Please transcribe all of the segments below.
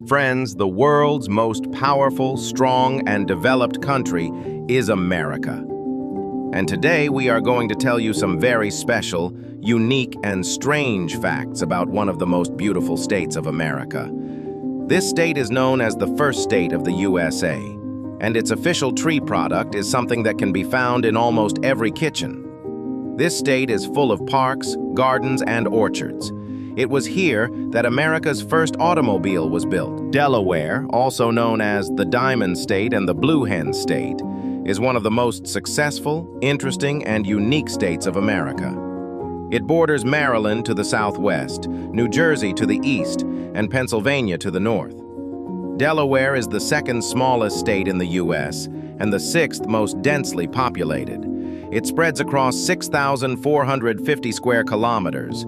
Friends, the world's most powerful, strong, and developed country is America. And today we are going to tell you some very special, unique, and strange facts about one of the most beautiful states of America. This state is known as the first state of the USA, and its official tree product is something that can be found in almost every kitchen. This state is full of parks, gardens, and orchards. It was here that America's first automobile was built. Delaware, also known as the Diamond State and the Blue Hen State, is one of the most successful, interesting, and unique states of America. It borders Maryland to the southwest, New Jersey to the east, and Pennsylvania to the north. Delaware is the second smallest state in the U.S. and the sixth most densely populated. It spreads across 6,450 square kilometers.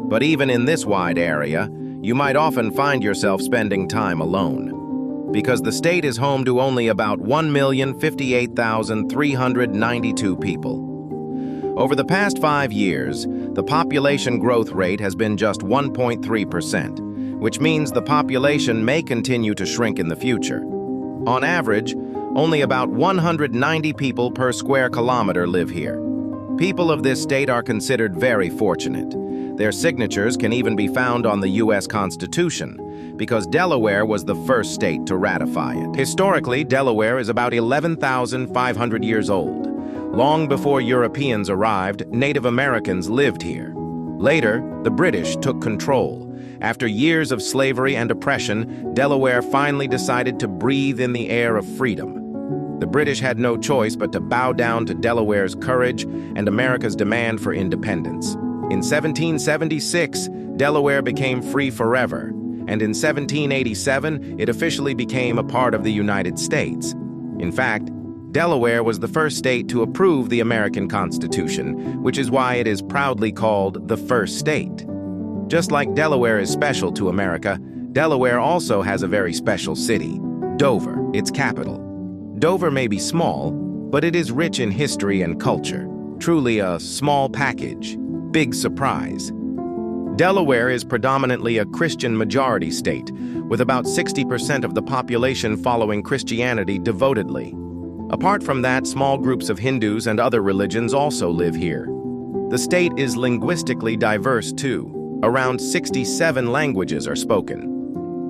But even in this wide area, you might often find yourself spending time alone, because the state is home to only about 1,058,392 people. Over the past 5 years, the population growth rate has been just 1.3%, which means the population may continue to shrink in the future. On average, only about 190 people per square kilometer live here. People of this state are considered very fortunate. Their signatures can even be found on the U.S. Constitution, because Delaware was the first state to ratify it. Historically, Delaware is about 11,500 years old. Long before Europeans arrived, Native Americans lived here. Later, the British took control. After years of slavery and oppression, Delaware finally decided to breathe in the air of freedom. The British had no choice but to bow down to Delaware's courage and America's demand for independence. In 1776, Delaware became free forever, and in 1787, it officially became a part of the United States. In fact, Delaware was the first state to approve the American Constitution, which is why it is proudly called the first state. Just like Delaware is special to America, Delaware also has a very special city, Dover, its capital. Dover may be small, but it is rich in history and culture. Truly a small package. Big surprise. Delaware is predominantly a Christian majority state, with about 60% of the population following Christianity devotedly. Apart from that, small groups of Hindus and other religions also live here. The state is linguistically diverse too. Around 67 languages are spoken.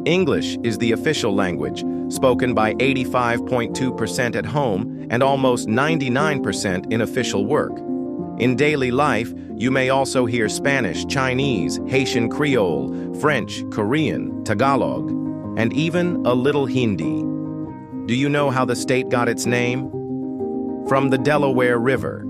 English is the official language, spoken by 85.2% at home and almost 99% in official work. In daily life, you may also hear Spanish, Chinese, Haitian Creole, French, Korean, Tagalog, and even a little Hindi. Do you know how the state got its name? From the Delaware River.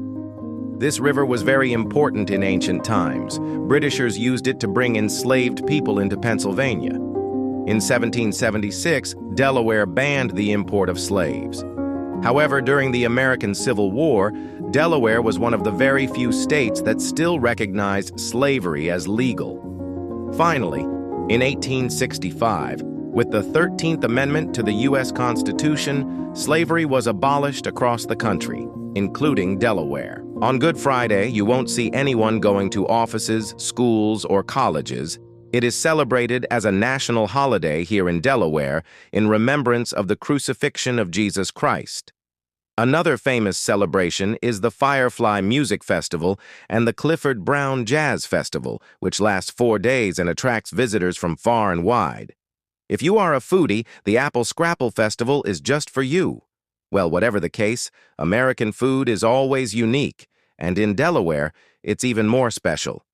This river was very important in ancient times. Britishers used it to bring enslaved people into Pennsylvania. In 1776, Delaware banned the import of slaves. However, during the American Civil War, Delaware was one of the very few states that still recognized slavery as legal. Finally, in 1865, with the 13th Amendment to the U.S. Constitution, slavery was abolished across the country, including Delaware. On Good Friday, you won't see anyone going to offices, schools, or colleges. It is celebrated as a national holiday here in Delaware in remembrance of the crucifixion of Jesus Christ. Another famous celebration is the Firefly Music Festival and the Clifford Brown Jazz Festival, which lasts 4 days and attracts visitors from far and wide. If you are a foodie, the Apple Scrapple Festival is just for you. Well, whatever the case, American food is always unique, and in Delaware, it's even more special.